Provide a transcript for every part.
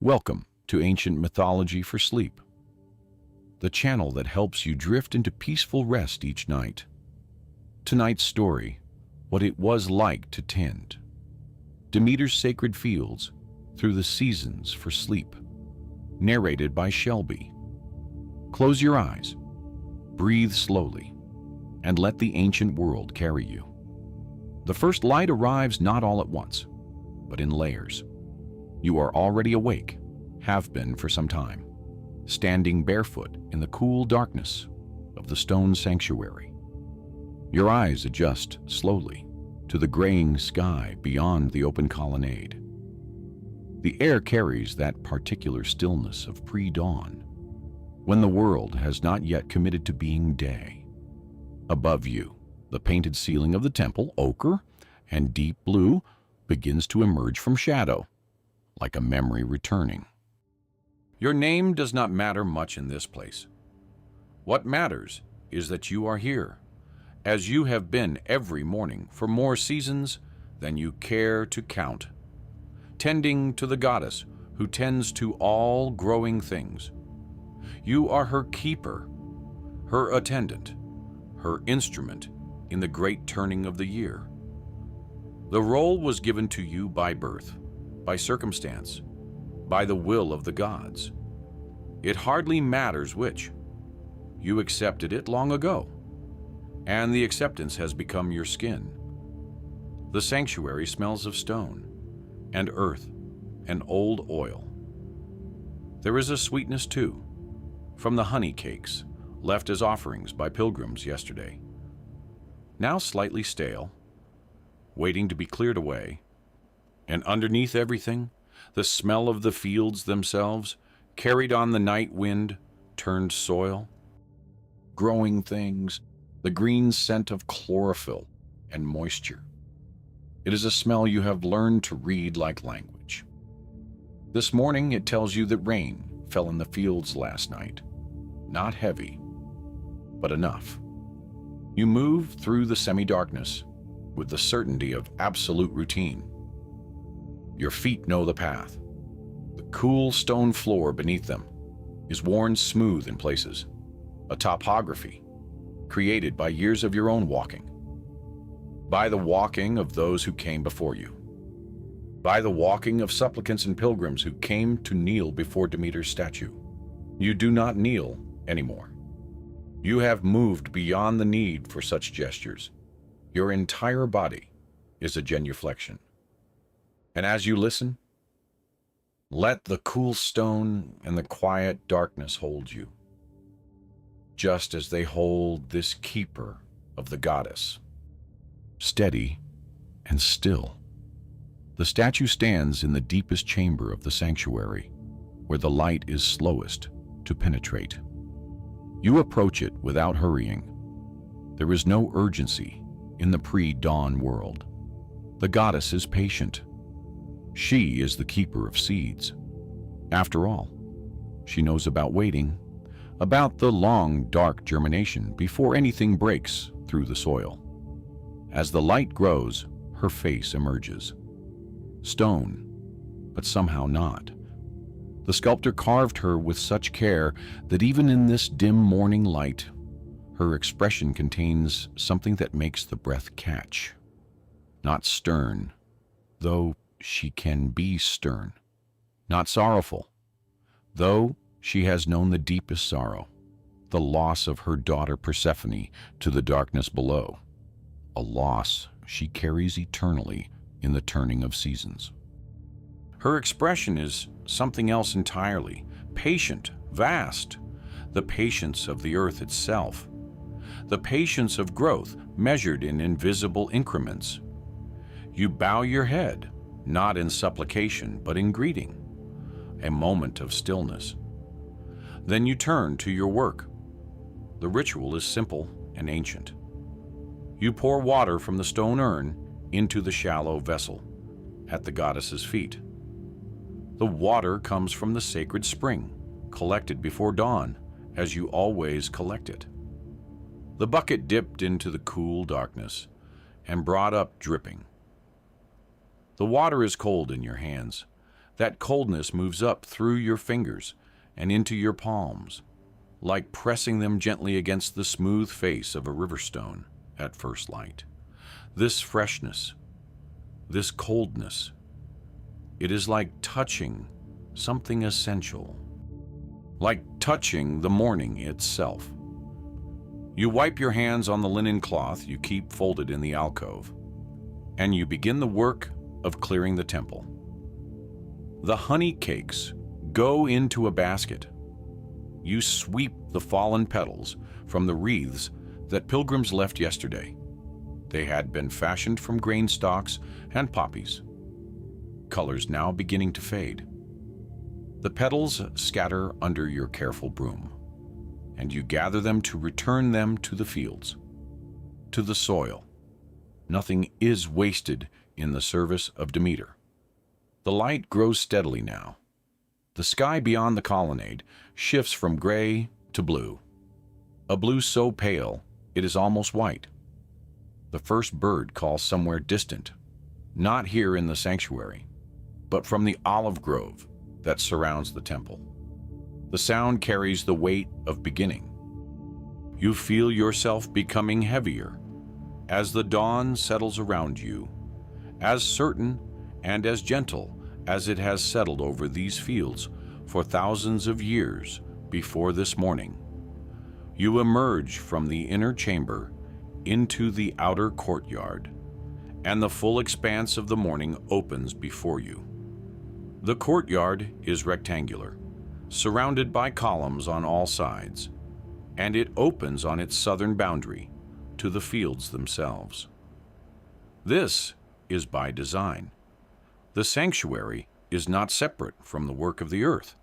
Welcome to Ancient Mythology for Sleep, the channel that helps you drift into peaceful rest each night. Tonight's story, What It Was Like to Tend Demeter's Sacred Fields Through the Seasons for Sleep. Narrated by Shelby. Close your eyes, breathe slowly, and let the ancient world carry you. The first light arrives not all at once, but in layers. You are already awake, have been for some time, standing barefoot in the cool darkness of the stone sanctuary. Your eyes adjust slowly to the graying sky beyond the open colonnade. The air carries that particular stillness of pre-dawn, when the world has not yet committed to being day. Above you, the painted ceiling of the temple, ochre and deep blue, begins to emerge from shadow, like a memory returning. Your name does not matter much in this place. What matters is that you are here, as you have been every morning for more seasons than you care to count, tending to the goddess who tends to all growing things. You are her keeper, her attendant, her instrument in the great turning of the year. The role was given to you by birth, by circumstance, by the will of the gods. It hardly matters which. You accepted it long ago, and the acceptance has become your skin. The sanctuary smells of stone and earth and old oil. There is a sweetness too, from the honey cakes left as offerings by pilgrims yesterday, now slightly stale, waiting to be cleared away. And underneath everything, the smell of the fields themselves, carried on the night wind, turned soil. Growing things, the green scent of chlorophyll and moisture. It is a smell you have learned to read like language. This morning it tells you that rain fell in the fields last night. Not heavy, but enough. You move through the semi-darkness with the certainty of absolute routine. Your feet know the path. The cool stone floor beneath them is worn smooth in places, a topography created by years of your own walking, by the walking of those who came before you, by the walking of supplicants and pilgrims who came to kneel before Demeter's statue. You do not kneel anymore. You have moved beyond the need for such gestures. Your entire body is a genuflection. And as you listen, let the cool stone and the quiet darkness hold you, just as they hold this keeper of the goddess. Steady and still, the statue stands in the deepest chamber of the sanctuary, where the light is slowest to penetrate. You approach it without hurrying. There is no urgency in the pre-dawn world. The goddess is patient. She is the keeper of seeds. After all, she knows about waiting, about the long, dark germination before anything breaks through the soil. As the light grows, her face emerges. Stone, but somehow not. The sculptor carved her with such care that even in this dim morning light, her expression contains something that makes the breath catch. Not stern, though she can be stern. Not sorrowful, though she has known the deepest sorrow, the loss of her daughter Persephone to the darkness below, a loss she carries eternally in the turning of seasons. Her expression is something else entirely, patient, vast, the patience of the earth itself, the patience of growth measured in invisible increments. You bow your head, not in supplication, but in greeting, a moment of stillness. Then you turn to your work. The ritual is simple and ancient. You pour water from the stone urn into the shallow vessel at the goddess's feet. The water comes from the sacred spring, collected before dawn, as you always collect it. The bucket dipped into the cool darkness and brought up dripping. The water is cold in your hands, That coldness moves up through your fingers and into your palms, like pressing them gently against the smooth face of a river stone at first light. This freshness, this coldness, it is like touching something essential, like touching the morning itself. You wipe your hands on the linen cloth you keep folded in the alcove, and you begin the work of clearing the temple. The honey cakes go into a basket. You sweep the fallen petals from the wreaths that pilgrims left yesterday. They had been fashioned from grain stalks and poppies, colors now beginning to fade. The petals scatter under your careful broom, and you gather them to return them to the fields, to the soil. Nothing is wasted in the service of Demeter. The light grows steadily now. The sky beyond the colonnade shifts from gray to blue, a blue so pale it is almost white. The first bird calls somewhere distant, not here in the sanctuary, but from the olive grove that surrounds the temple. The sound carries the weight of beginning. You feel yourself becoming heavier as the dawn settles around you, as certain and as gentle as it has settled over these fields for thousands of years before this morning. You emerge from the inner chamber into the outer courtyard, and the full expanse of the morning opens before you. The courtyard is rectangular, surrounded by columns on all sides, and it opens on its southern boundary to the fields themselves. This is by design. The sanctuary is not separate from the work of the earth,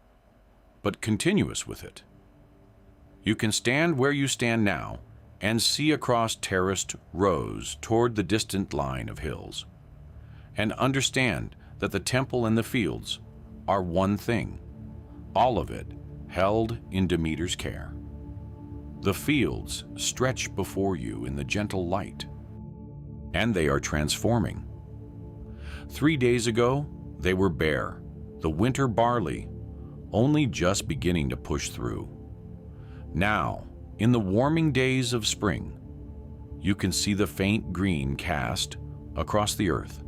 but continuous with it. You can stand where you stand now and see across terraced rows toward the distant line of hills, and understand that the temple and the fields are one thing, all of it held in Demeter's care. The fields stretch before you in the gentle light, and they are transforming. 3 days ago, they were bare, the winter barley only just beginning to push through. Now, in the warming days of spring, you can see the faint green cast across the earth,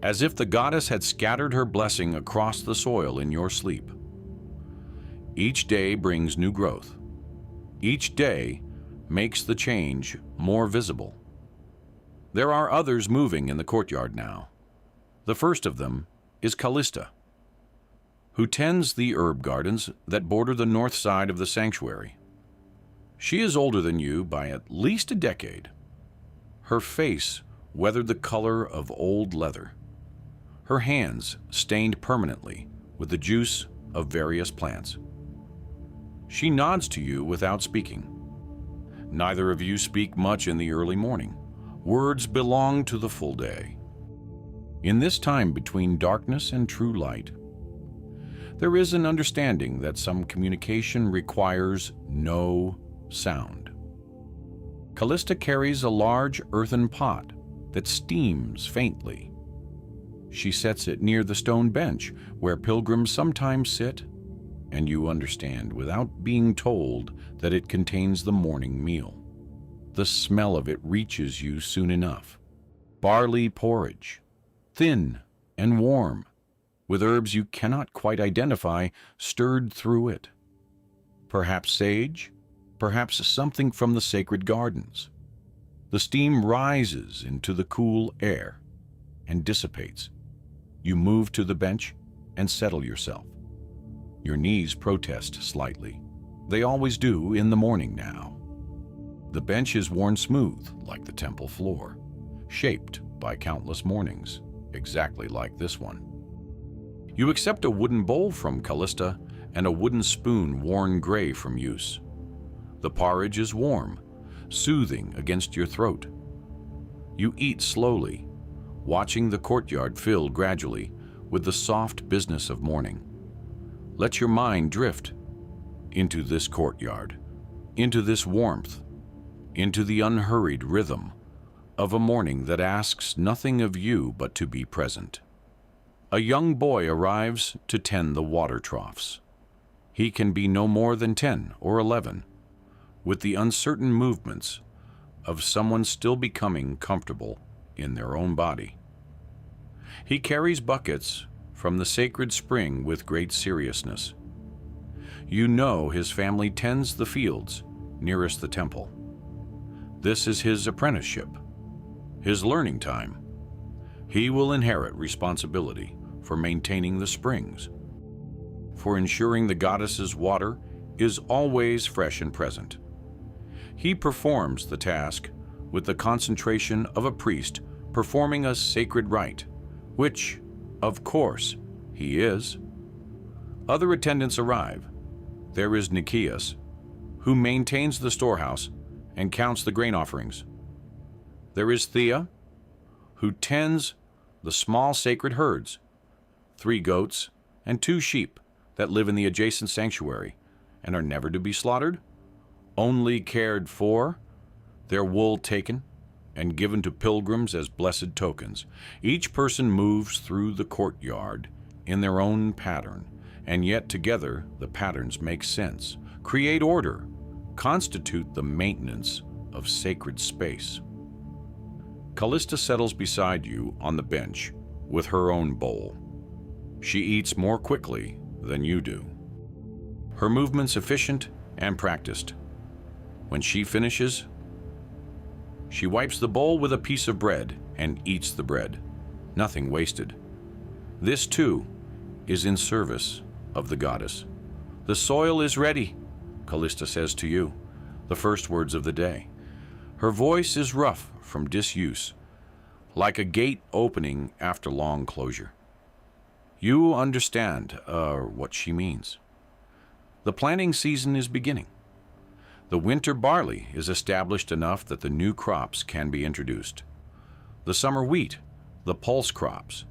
as if the goddess had scattered her blessing across the soil in your sleep. Each day brings new growth. Each day makes the change more visible. There are others moving in the courtyard now. The first of them is Callista, who tends the herb gardens that border the north side of the sanctuary. She is older than you by at least a decade. Her face weathered the color of old leather. Her hands stained permanently with the juice of various plants. She nods to you without speaking. Neither of you speak much in the early morning. Words belong to the full day. In this time between darkness and true light, there is an understanding that some communication requires no sound. Callista carries a large earthen pot that steams faintly. She sets it near the stone bench where pilgrims sometimes sit, and you understand without being told that it contains the morning meal. The smell of it reaches you soon enough. Barley porridge, thin and warm, with herbs you cannot quite identify stirred through it. Perhaps sage, perhaps something from the sacred gardens. The steam rises into the cool air and dissipates. You move to the bench and settle yourself. Your knees protest slightly. They always do in the morning now. The bench is worn smooth like the temple floor, shaped by countless mornings, exactly like this one. You accept a wooden bowl from Callista and a wooden spoon worn gray from use. The porridge is warm, soothing against your throat. You eat slowly, watching the courtyard fill gradually with the soft business of morning. Let your mind drift into this courtyard, into this warmth, into the unhurried rhythm of a morning that asks nothing of you but to be present. A young boy arrives to tend the water troughs. He can be no more than 10 or 11, with the uncertain movements of someone still becoming comfortable in their own body. He carries buckets from the sacred spring with great seriousness. You know his family tends the fields nearest the temple. This is his apprenticeship, his learning time. He will inherit responsibility for maintaining the springs, for ensuring the goddess's water is always fresh and present. He performs the task with the concentration of a priest performing a sacred rite, which, of course, he is. Other attendants arrive. There is Nikias, who maintains the storehouse and counts the grain offerings. There is Thea, who tends the small sacred herds, 3 goats and 2 sheep that live in the adjacent sanctuary and are never to be slaughtered, only cared for, their wool taken and given to pilgrims as blessed tokens. Each person moves through the courtyard in their own pattern, and yet together the patterns make sense, create order, constitute the maintenance of sacred space. Callista settles beside you on the bench with her own bowl. She eats more quickly than you do. Her movements efficient and practiced. When she finishes, she wipes the bowl with a piece of bread and eats the bread, nothing wasted. This too is in service of the goddess. The soil is ready, Callista says to you, the first words of the day. Her voice is rough from disuse, like a gate opening after long closure. You understand what she means. The planting season is beginning. The winter barley is established enough that the new crops can be introduced. The summer wheat, the pulse crops,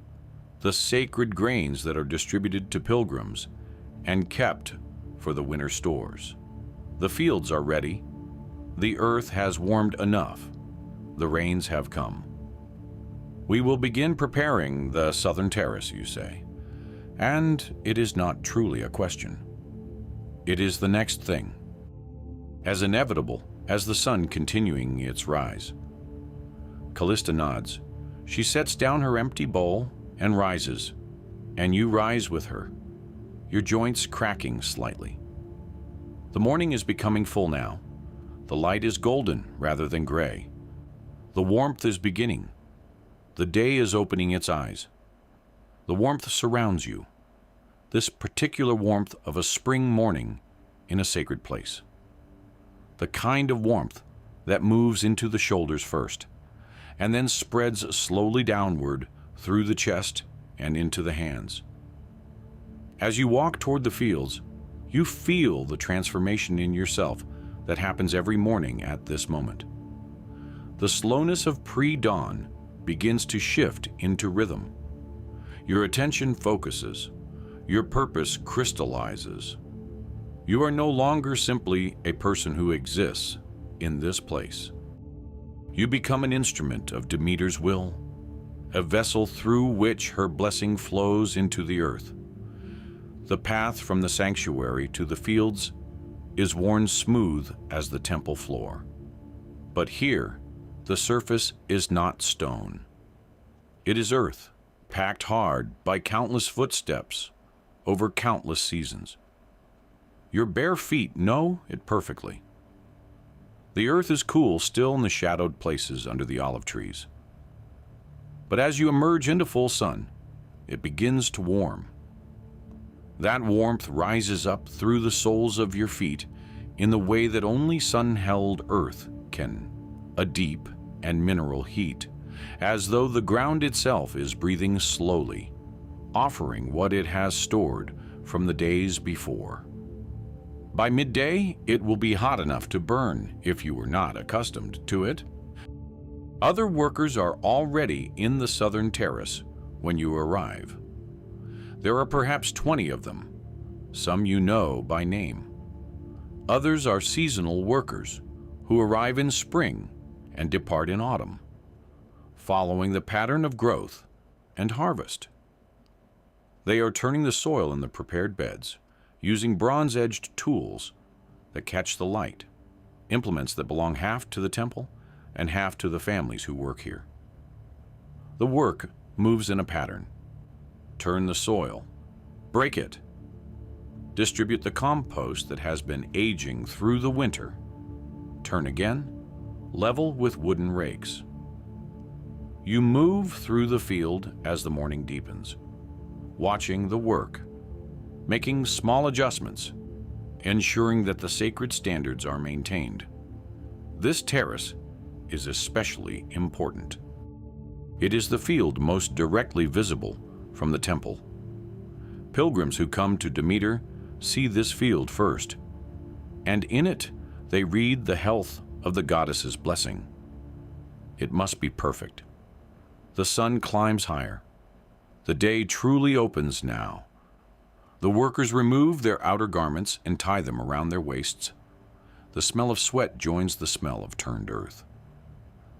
the sacred grains that are distributed to pilgrims and kept for the winter stores. The fields are ready. The earth has warmed enough. The rains have come. We will begin preparing the southern terrace, you say. And it is not truly a question. It is the next thing, as inevitable as the sun continuing its rise. Callista nods. She sets down her empty bowl and rises, and you rise with her, your joints cracking slightly. The morning is becoming full now. The light is golden rather than gray. The warmth is beginning. The day is opening its eyes. The warmth surrounds you, this particular warmth of a spring morning in a sacred place. The kind of warmth that moves into the shoulders first, and then spreads slowly downward through the chest and into the hands. As you walk toward the fields, you feel the transformation in yourself that happens every morning at this moment. The slowness of pre-dawn begins to shift into rhythm. Your attention focuses. Your purpose crystallizes. You are no longer simply a person who exists in this place. You become an instrument of Demeter's will, a vessel through which her blessing flows into the earth. The path from the sanctuary to the fields is worn smooth as the temple floor. But here, the surface is not stone. It is earth, packed hard by countless footsteps over countless seasons. Your bare feet know it perfectly. The earth is cool still in the shadowed places under the olive trees. But as you emerge into full sun, it begins to warm. That warmth rises up through the soles of your feet in the way that only sun-held earth can, a deep and mineral heat, as though the ground itself is breathing slowly, offering what it has stored from the days before. By midday, it will be hot enough to burn if you were not accustomed to it. Other workers are already in the southern terrace when you arrive. There are perhaps 20 of them, some you know by name. Others are seasonal workers who arrive in spring and depart in autumn, following the pattern of growth and harvest. They are turning the soil in the prepared beds, using bronze-edged tools that catch the light, implements that belong half to the temple and half to the families who work here. The work moves in a pattern. Turn the soil, break it, distribute the compost that has been aging through the winter, turn again, level with wooden rakes. You move through the field as the morning deepens, watching the work, making small adjustments, ensuring that the sacred standards are maintained. This terrace is especially important. It is the field most directly visible from the temple. Pilgrims who come to Demeter see this field first, and in it they read the health of the goddess's blessing. It must be perfect. The sun climbs higher. The day truly opens now. The workers remove their outer garments and tie them around their waists. The smell of sweat joins the smell of turned earth.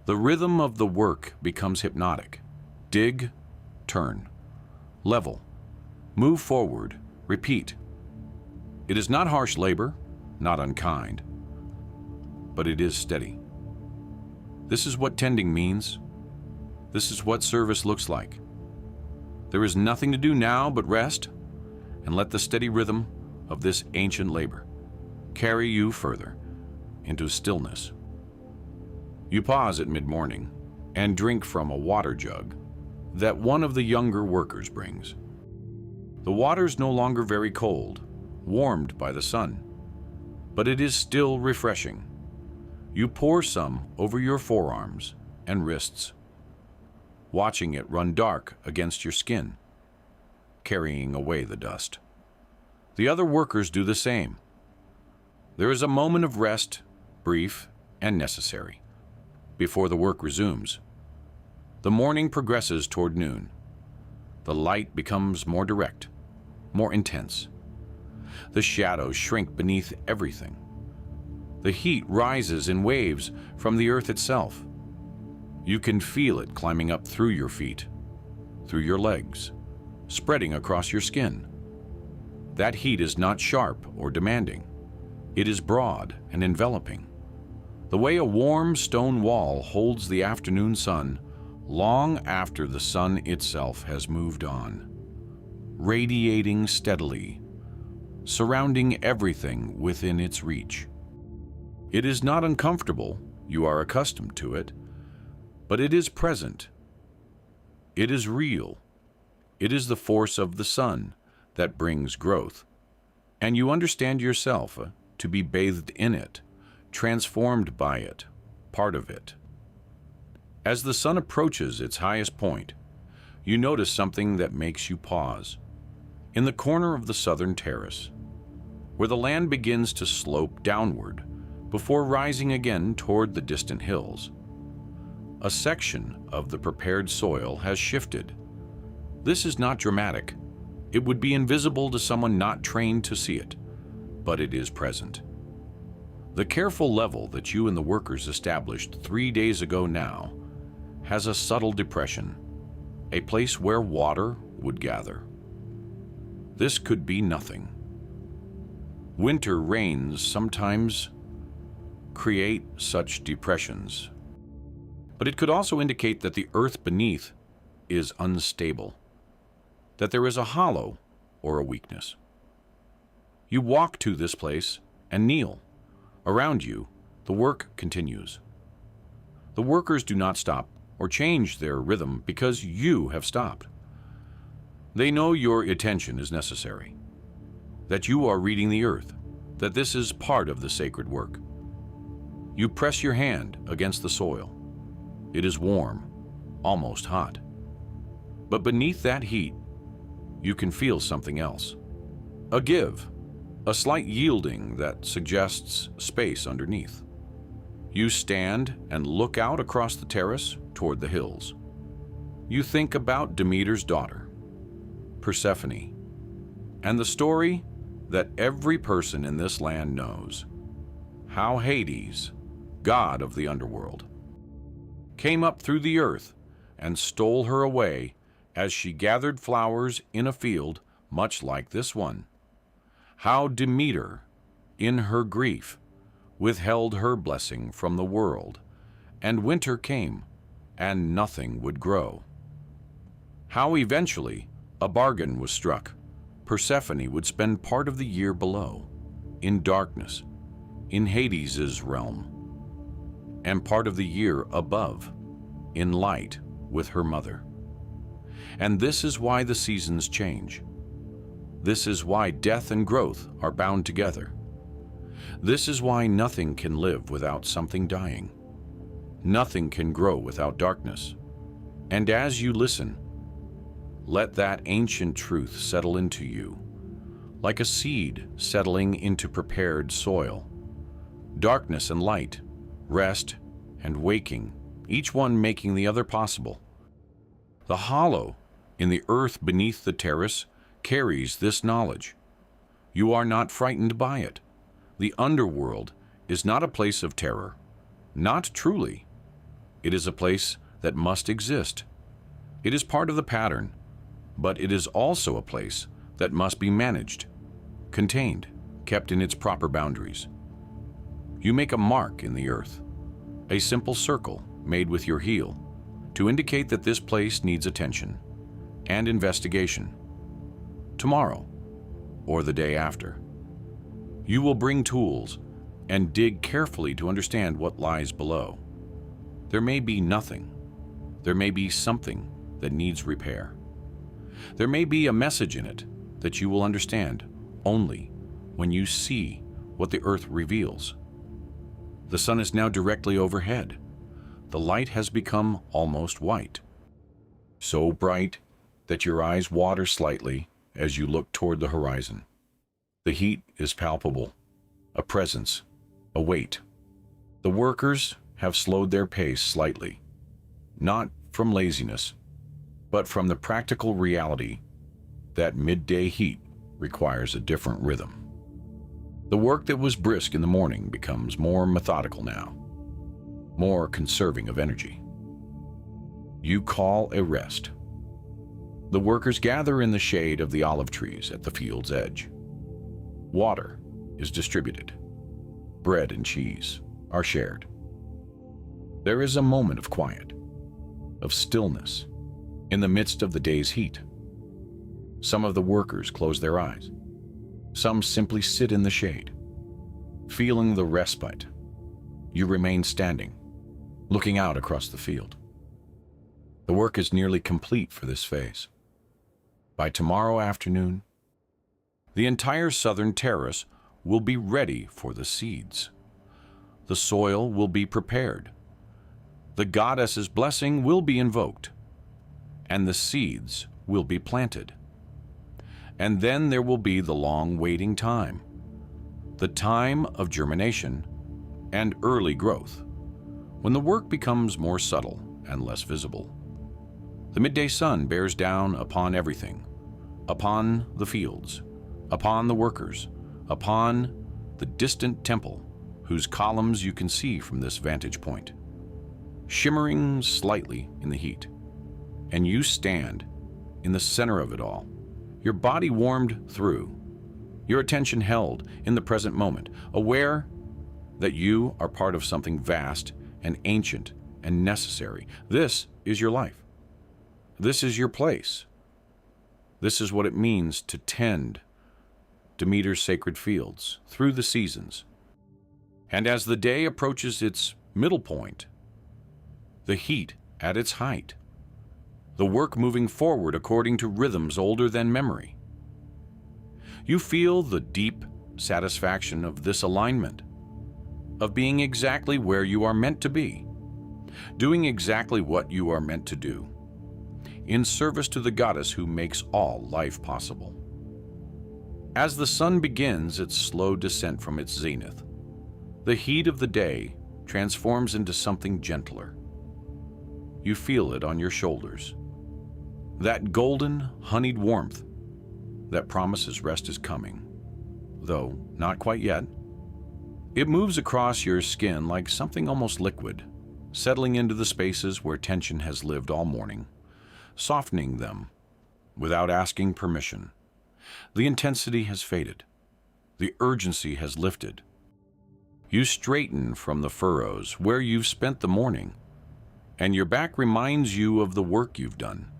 The rhythm of the work becomes hypnotic. Dig, turn, level, move forward, repeat. It is not harsh labor, not unkind, but it is steady. This is what tending means. This is what service looks like. There is nothing to do now but rest and let the steady rhythm of this ancient labor carry you further into stillness. You pause at mid-morning and drink from a water jug that one of the younger workers brings. The water's no longer very cold, warmed by the sun, but it is still refreshing. You pour some over your forearms and wrists, watching it run dark against your skin, carrying away the dust. The other workers do the same. There is a moment of rest, brief and necessary, before the work resumes. The morning progresses toward noon. The light becomes more direct, more intense. The shadows shrink beneath everything. The heat rises in waves from the earth itself. You can feel it climbing up through your feet, through your legs, spreading across your skin. That heat is not sharp or demanding. It is broad and enveloping. The way a warm stone wall holds the afternoon sun long after the sun itself has moved on, radiating steadily, surrounding everything within its reach. It is not uncomfortable, you are accustomed to it, but it is present. It is real. It is the force of the sun that brings growth, and you understand yourself to be bathed in it, transformed by it, part of it. As the sun approaches its highest point, you notice something that makes you pause. In the corner of the southern terrace, where the land begins to slope downward before rising again toward the distant hills, a section of the prepared soil has shifted. This is not dramatic. It would be invisible to someone not trained to see it, but it is present. The careful level that you and the workers established 3 days ago now has a subtle depression, a place where water would gather. This could be nothing. Winter rains sometimes create such depressions, but it could also indicate that the earth beneath is unstable, that there is a hollow or a weakness. You walk to this place and kneel. Around you, the work continues. The workers do not stop or change their rhythm because you have stopped. They know your attention is necessary, that you are reading the earth, that this is part of the sacred work. You press your hand against the soil. It is warm, almost hot. But beneath that heat, you can feel something else. A give, a slight yielding that suggests space underneath. You stand and look out across the terrace toward the hills. You think about Demeter's daughter, Persephone, and the story that every person in this land knows. How Hades, god of the underworld, came up through the earth and stole her away as she gathered flowers in a field much like this one. How Demeter, in her grief, withheld her blessing from the world, and winter came, and nothing would grow. How eventually a bargain was struck. Persephone would spend part of the year below, in darkness, in Hades' realm, and part of the year above, in light with her mother. And this is why the seasons change. This is why death and growth are bound together. This is why nothing can live without something dying. Nothing can grow without darkness. And as you listen, let that ancient truth settle into you, like a seed settling into prepared soil. Darkness and light, rest and waking, each one making the other possible. The hollow in the earth beneath the terrace carries this knowledge. You are not frightened by it. The underworld is not a place of terror, not truly. It is a place that must exist. It is part of the pattern, but it is also a place that must be managed, contained, kept in its proper boundaries. You make a mark in the earth, a simple circle made with your heel, to indicate that this place needs attention and investigation. Tomorrow, or the day after, you will bring tools and dig carefully to understand what lies below. There may be nothing. There may be something that needs repair. There may be a message in it that you will understand only when you see what the earth reveals. The sun is now directly overhead. The light has become almost white, so bright that your eyes water slightly as you look toward the horizon. The heat is palpable, a presence, a weight. The workers have slowed their pace slightly, not from laziness, but from the practical reality that midday heat requires a different rhythm. The work that was brisk in the morning becomes more methodical now, more conserving of energy. You call a rest. The workers gather in the shade of the olive trees at the field's edge. Water is distributed. Bread and cheese are shared. There is a moment of quiet, of stillness, in the midst of the day's heat. Some of the workers close their eyes. Some simply sit in the shade, feeling the respite. You remain standing, looking out across the field. The work is nearly complete for this phase. By tomorrow afternoon, the entire southern terrace will be ready for the seeds. The soil will be prepared. The goddess's blessing will be invoked, and the seeds will be planted. And then there will be the long waiting time, the time of germination and early growth, when the work becomes more subtle and less visible. The midday sun bears down upon everything, upon the fields, upon the workers, upon the distant temple, whose columns you can see from this vantage point, shimmering slightly in the heat. And you stand in the center of it all, your body warmed through, your attention held in the present moment, aware that you are part of something vast and ancient and necessary. This is your life. This is your place. This is what it means to tend Demeter's sacred fields through the seasons. And as the day approaches its middle point, the heat at its height, the work moving forward according to rhythms older than memory, you feel the deep satisfaction of this alignment, of being exactly where you are meant to be, doing exactly what you are meant to do, in service to the goddess who makes all life possible. As the sun begins its slow descent from its zenith, the heat of the day transforms into something gentler. You feel it on your shoulders, that golden, honeyed warmth that promises rest is coming, though not quite yet. It moves across your skin like something almost liquid, settling into the spaces where tension has lived all morning, softening them without asking permission. The intensity has faded. The urgency has lifted. You straighten from the furrows where you've spent the morning, and your back reminds you of the work you've done.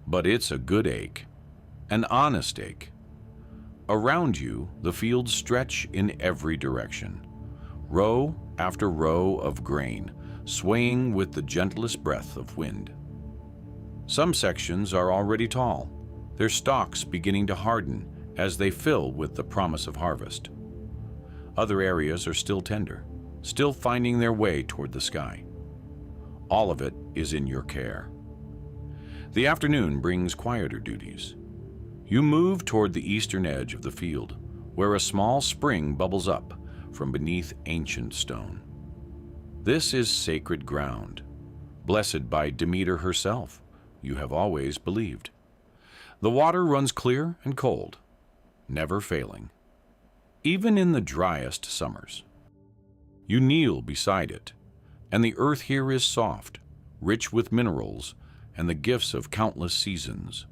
But it's a good ache, an honest ache. Around you, the fields stretch in every direction, row after row of grain, swaying with the gentlest breath of wind. Some sections are already tall, their stalks beginning to harden as they fill with the promise of harvest. Other areas are still tender, still finding their way toward the sky. All of it is in your care. The afternoon brings quieter duties. You move toward the eastern edge of the field, where a small spring bubbles up from beneath ancient stone. This is sacred ground, blessed by Demeter herself, you have always believed. The water runs clear and cold, never failing, even in the driest summers. You kneel beside it, and the earth here is soft, rich with minerals and the gifts of countless seasons.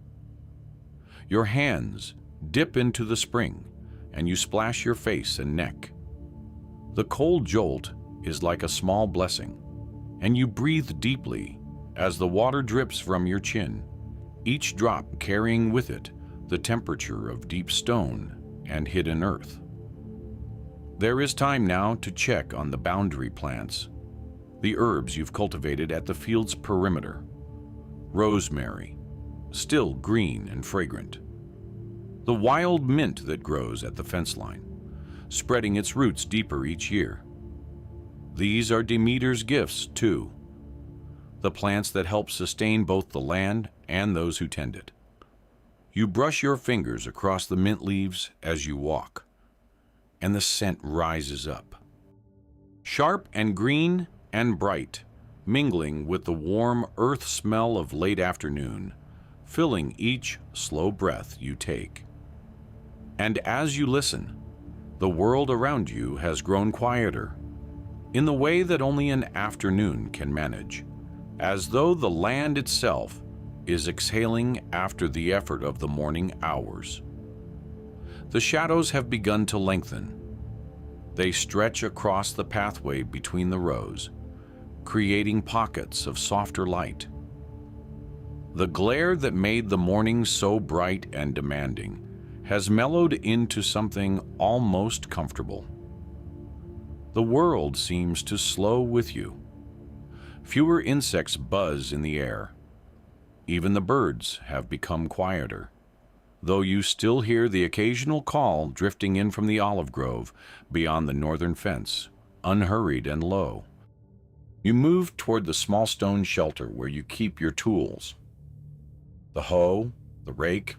Your hands dip into the spring, and you splash your face and neck. The cold jolt is like a small blessing, and you breathe deeply as the water drips from your chin, each drop carrying with it the temperature of deep stone and hidden earth. There is time now to check on the boundary plants, the herbs you've cultivated at the field's perimeter. Rosemary, still green and fragrant. The wild mint that grows at the fence line, spreading its roots deeper each year. These are Demeter's gifts, too, the plants that help sustain both the land and those who tend it. You brush your fingers across the mint leaves as you walk, and the scent rises up. Sharp and green and bright, mingling with the warm earth smell of late afternoon, filling each slow breath you take. And as you listen, the world around you has grown quieter, in the way that only an afternoon can manage, as though the land itself is exhaling after the effort of the morning hours. The shadows have begun to lengthen. They stretch across the pathway between the rows, creating pockets of softer light. The glare that made the morning so bright and demanding has mellowed into something almost comfortable. The world seems to slow with you. Fewer insects buzz in the air. Even the birds have become quieter, though you still hear the occasional call drifting in from the olive grove beyond the northern fence, unhurried and low. You move toward the small stone shelter where you keep your tools. The hoe, the rake,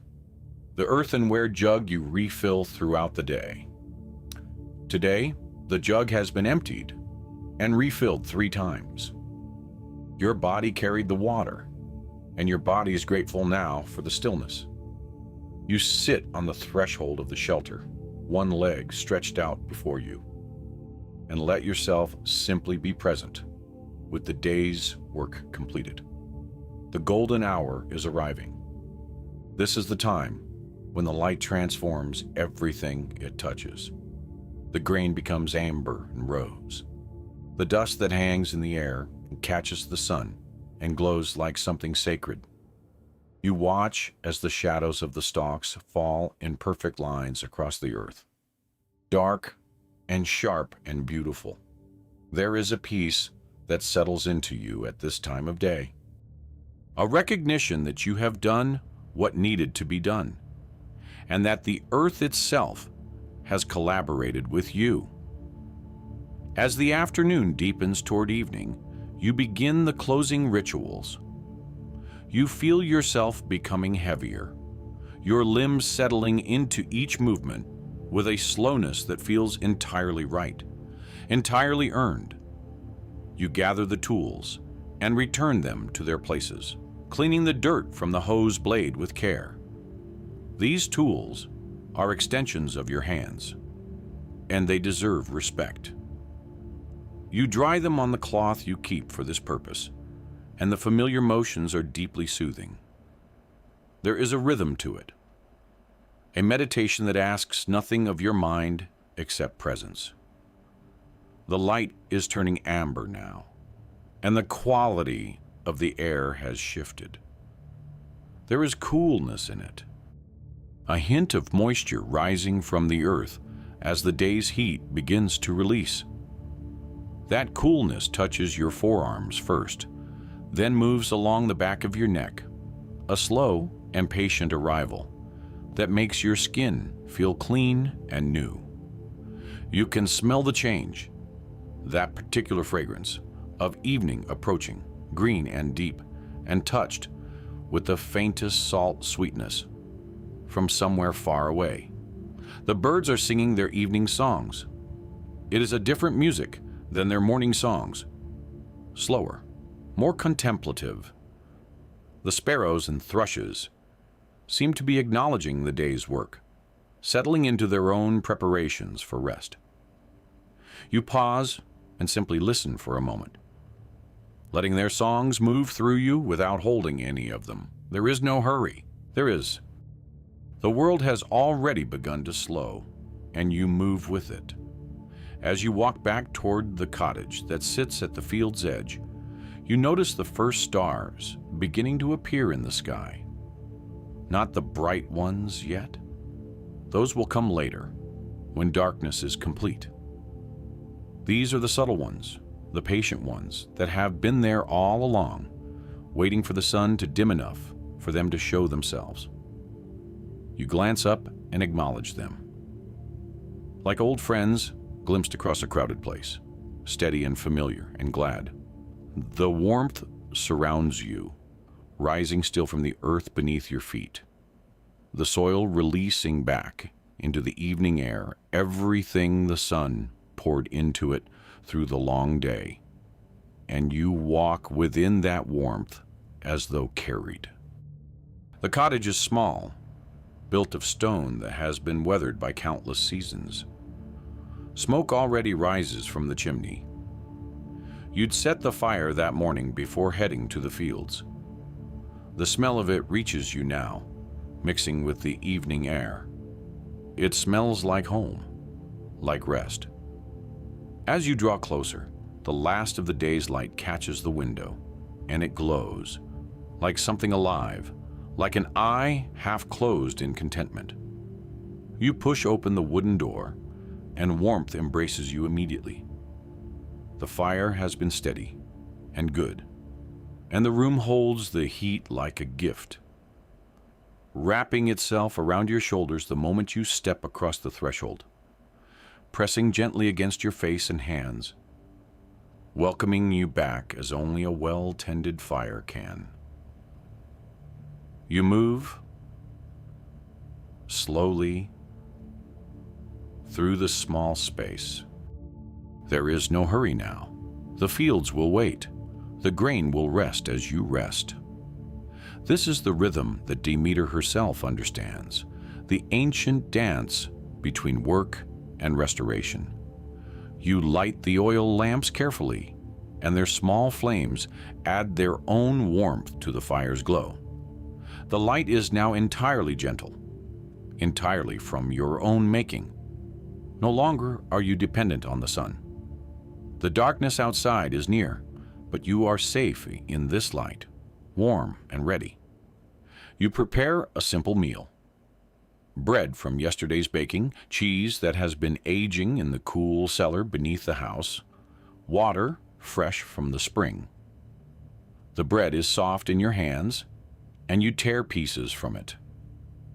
the earthenware jug you refill throughout the day. Today, the jug has been emptied and refilled 3 times. Your body carried the water, and your body is grateful now for the stillness. You sit on the threshold of the shelter, one leg stretched out before you, and let yourself simply be present with the day's work completed. The golden hour is arriving. This is the time when the light transforms everything it touches. The grain becomes amber and rose. The dust that hangs in the air catches the sun and glows like something sacred. You watch as the shadows of the stalks fall in perfect lines across the earth. Dark and sharp and beautiful. There is a peace that settles into you at this time of day. A recognition that you have done what needed to be done, and that the earth itself has collaborated with you. As the afternoon deepens toward evening, you begin the closing rituals. You feel yourself becoming heavier, your limbs settling into each movement with a slowness that feels entirely right, entirely earned. You gather the tools and return them to their places, cleaning the dirt from the hose blade with care. These tools are extensions of your hands, and they deserve respect. You dry them on the cloth you keep for this purpose, and the familiar motions are deeply soothing. There is a rhythm to it, a meditation that asks nothing of your mind except presence. The light is turning amber now, and the quality of the air has shifted. There is coolness in it, a hint of moisture rising from the earth as the day's heat begins to release. That coolness touches your forearms first, then moves along the back of your neck, a slow and patient arrival that makes your skin feel clean and new. You can smell the change, that particular fragrance of evening approaching, green and deep, and touched with the faintest salt sweetness from somewhere far away. The birds are singing their evening songs. It is a different music than their morning songs, slower, more contemplative. The sparrows and thrushes seem to be acknowledging the day's work, settling into their own preparations for rest. You pause and simply listen for a moment, letting their songs move through you without holding any of them. There is no hurry. There is. The world has already begun to slow, and you move with it. As you walk back toward the cottage that sits at the field's edge, you notice the first stars beginning to appear in the sky. Not the bright ones yet. Those will come later, when darkness is complete. These are the subtle ones, the patient ones that have been there all along, waiting for the sun to dim enough for them to show themselves. You glance up and acknowledge them. Like old friends glimpsed across a crowded place, steady and familiar and glad. The warmth surrounds you, rising still from the earth beneath your feet. The soil releasing back into the evening air everything the sun poured into it through the long day, and you walk within that warmth as though carried. The cottage is small, built of stone that has been weathered by countless seasons. Smoke already rises from the chimney. You'd set the fire that morning before heading to the fields. The smell of it reaches you now, mixing with the evening air. It smells like home, like rest. As you draw closer, the last of the day's light catches the window, and it glows, like something alive, like an eye half closed in contentment. You push open the wooden door, and warmth embraces you immediately. The fire has been steady and good, and the room holds the heat like a gift, wrapping itself around your shoulders the moment you step across the threshold, pressing gently against your face and hands, welcoming you back as only a well-tended fire can. You move slowly through the small space. There is no hurry now. The fields will wait. The grain will rest as you rest. This is the rhythm that Demeter herself understands, the ancient dance between work and restoration. You light the oil lamps carefully, and their small flames add their own warmth to the fire's glow. The light is now entirely gentle, entirely from your own making. No longer are you dependent on the sun. The darkness outside is near, but you are safe in this light, warm and ready. You prepare a simple meal. Bread from yesterday's baking, cheese that has been aging in the cool cellar beneath the house, water fresh from the spring. The bread is soft in your hands, and you tear pieces from it,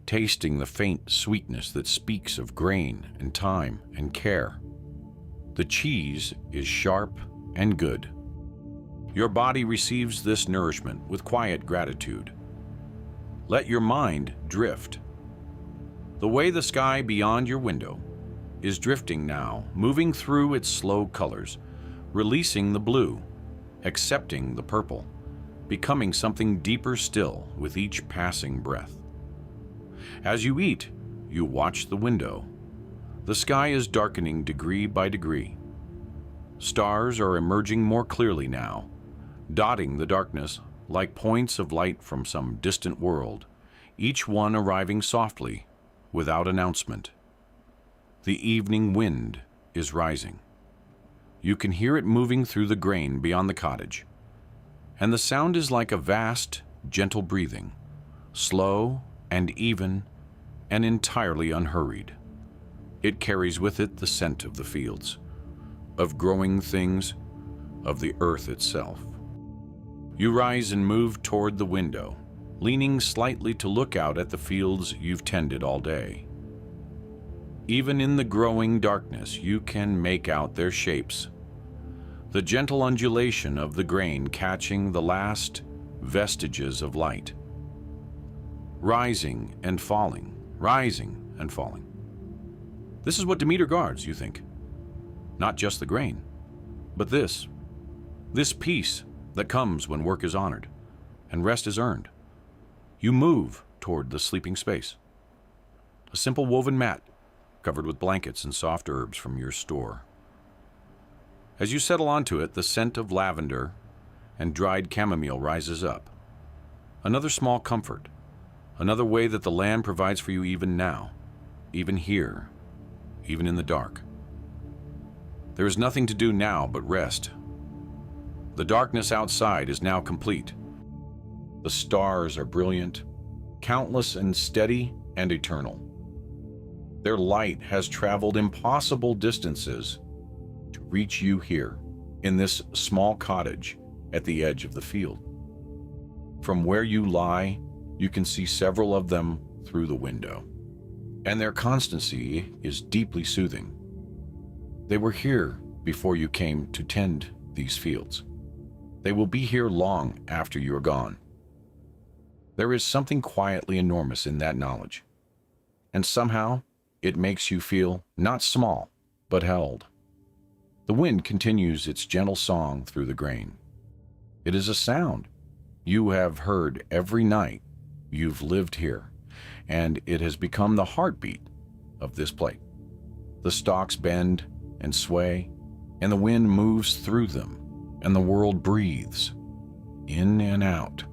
tasting the faint sweetness that speaks of grain and time and care. The cheese is sharp and good. Your body receives this nourishment with quiet gratitude. Let your mind drift. The way the sky beyond your window is drifting now, moving through its slow colors, releasing the blue, accepting the purple, becoming something deeper still with each passing breath. As you eat, you watch the window. The sky is darkening degree by degree. Stars are emerging more clearly now, dotting the darkness like points of light from some distant world, each one arriving softly, without announcement. The evening wind is rising. You can hear it moving through the grain beyond the cottage, and the sound is like a vast, gentle breathing, slow and even and entirely unhurried. It carries with it the scent of the fields, of growing things, of the earth itself. You rise and move toward the window, leaning slightly to look out at the fields you've tended all day. Even in the growing darkness, you can make out their shapes, the gentle undulation of the grain catching the last vestiges of light, rising and falling, rising and falling. This is what Demeter guards, you think. Not just the grain, but this peace that comes when work is honored and rest is earned. You move toward the sleeping space. A simple woven mat covered with blankets and soft herbs from your store. As you settle onto it, the scent of lavender and dried chamomile rises up. Another small comfort, another way that the land provides for you even now, even here, even in the dark. There is nothing to do now but rest. The darkness outside is now complete. The stars are brilliant, countless and steady and eternal. Their light has traveled impossible distances to reach you here, in this small cottage at the edge of the field. From where you lie, you can see several of them through the window, and their constancy is deeply soothing. They were here before you came to tend these fields. They will be here long after you are gone. There is something quietly enormous in that knowledge, and somehow it makes you feel not small, but held. The wind continues its gentle song through the grain. It is a sound you have heard every night you've lived here, and it has become the heartbeat of this place. The stalks bend and sway, and the wind moves through them, and the world breathes, in and out,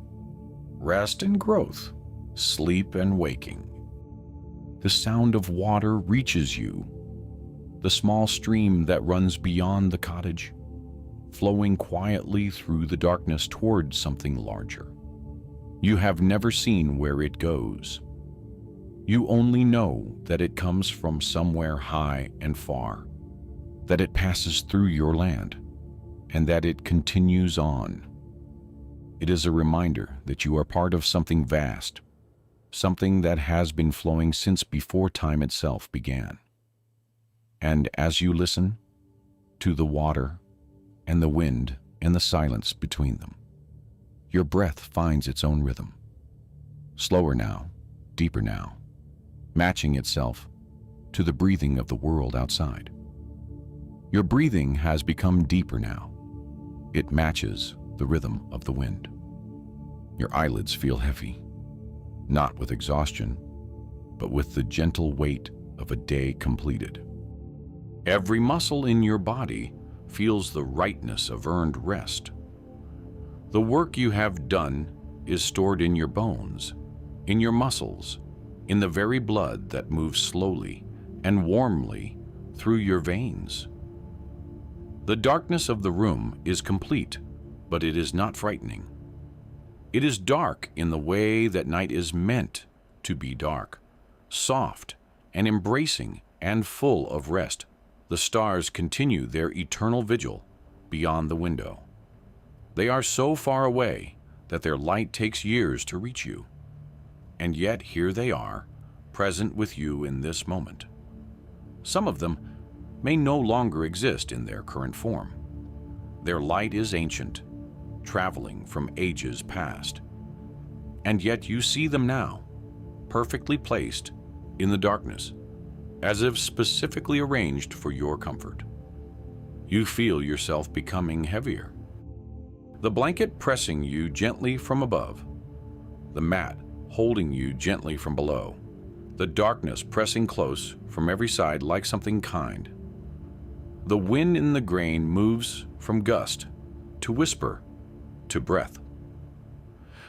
rest and growth, sleep and waking. The sound of water reaches you, the small stream that runs beyond the cottage, flowing quietly through the darkness toward something larger. You have never seen where it goes. You only know that it comes from somewhere high and far, that it passes through your land, and that it continues on. It is a reminder that you are part of something vast, something that has been flowing since before time itself began. And as you listen to the water and the wind and the silence between them, your breath finds its own rhythm. Slower now, deeper now, matching itself to the breathing of the world outside. Your breathing has become deeper now. It matches the rhythm of the wind. Your eyelids feel heavy, not with exhaustion, but with the gentle weight of a day completed. Every muscle in your body feels the rightness of earned rest. The work you have done is stored in your bones, in your muscles, in the very blood that moves slowly and warmly through your veins. The darkness of the room is complete, but it is not frightening. It is dark in the way that night is meant to be dark, soft and embracing and full of rest. The stars continue their eternal vigil beyond the window. They are so far away that their light takes years to reach you. And yet here they are, present with you in this moment. Some of them may no longer exist in their current form. Their light is ancient, traveling from ages past. And yet you see them now, perfectly placed in the darkness, as if specifically arranged for your comfort. You feel yourself becoming heavier. The blanket pressing you gently from above, the mat holding you gently from below, the darkness pressing close from every side like something kind. The wind in the grain moves from gust to whisper to breath.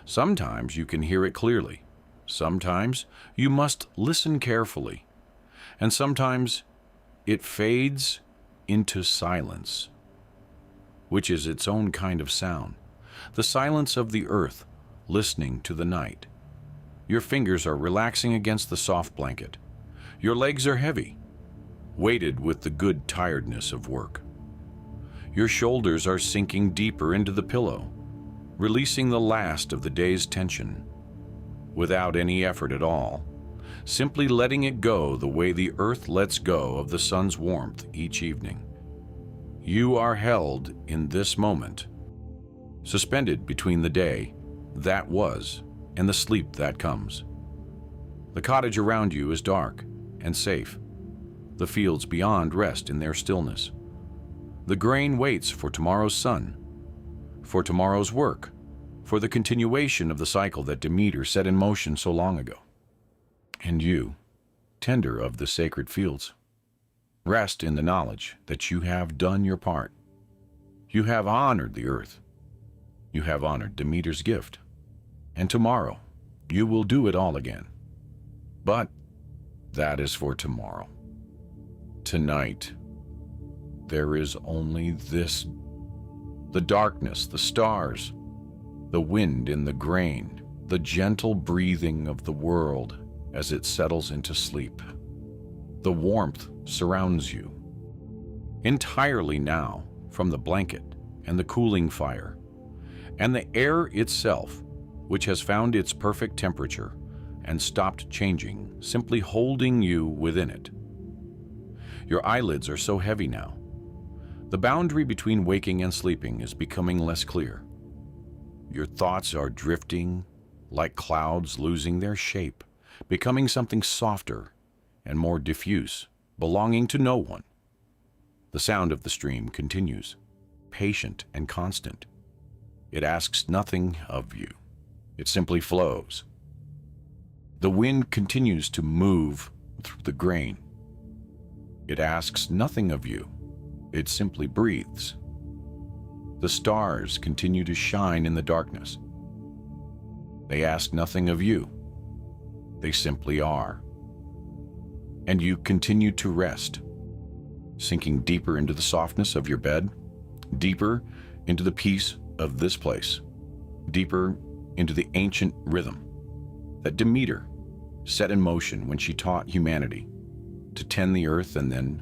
Sometimes you can hear it clearly. Sometimes you must listen carefully. And sometimes it fades into silence, which is its own kind of sound. The silence of the earth, listening to the night. Your fingers are relaxing against the soft blanket. Your legs are heavy, weighted with the good tiredness of work. Your shoulders are sinking deeper into the pillow, releasing the last of the day's tension, without any effort at all, simply letting it go the way the earth lets go of the sun's warmth each evening. You are held in this moment, suspended between the day that was and the sleep that comes. The cottage around you is dark and safe. The fields beyond rest in their stillness. The grain waits for tomorrow's sun, for tomorrow's work, for the continuation of the cycle that Demeter set in motion so long ago. And you, tender of the sacred fields, rest in the knowledge that you have done your part. You have honored the earth. You have honored Demeter's gift. And tomorrow, you will do it all again. But that is for tomorrow. Tonight, there is only this: the darkness, the stars, the wind in the grain, the gentle breathing of the world as it settles into sleep. The warmth surrounds you, entirely now from the blanket and the cooling fire, and the air itself, which has found its perfect temperature and stopped changing, simply holding you within it. Your eyelids are so heavy now. The boundary between waking and sleeping is becoming less clear. Your thoughts are drifting like clouds losing their shape, becoming something softer and more diffuse, belonging to no one. The sound of the stream continues, patient and constant. It asks nothing of you. It simply flows. The wind continues to move through the grain. It asks nothing of you. It simply breathes. The stars continue to shine in the darkness. They ask nothing of you. They simply are. And you continue to rest, sinking deeper into the softness of your bed, deeper into the peace of this place, deeper into the ancient rhythm that Demeter set in motion when she taught humanity to tend the earth and then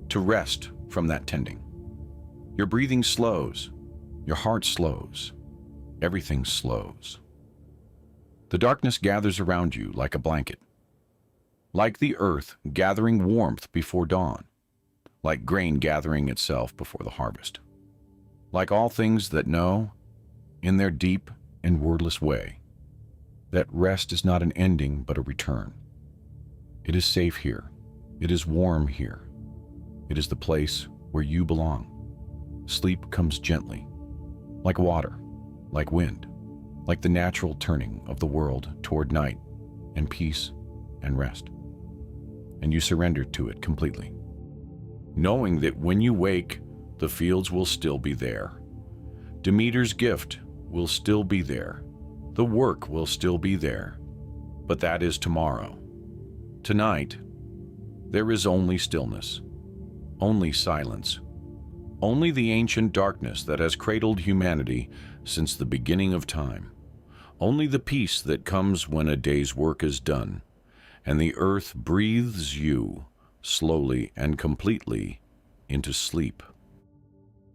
to rest from that tending. Your breathing slows, your heart slows, everything slows. The darkness gathers around you like a blanket, like the earth gathering warmth before dawn, like grain gathering itself before the harvest, like all things that know, in their deep and wordless way, that rest is not an ending but a return. It is safe here. It is warm here. It is the place where you belong. Sleep comes gently, like water, like wind, like the natural turning of the world toward night and peace and rest. And you surrender to it completely, knowing that when you wake, the fields will still be there. Demeter's gift will still be there. The work will still be there. But that is tomorrow. Tonight, there is only stillness, only silence, only the ancient darkness that has cradled humanity since the beginning of time, only the peace that comes when a day's work is done, and the earth breathes you slowly and completely into sleep.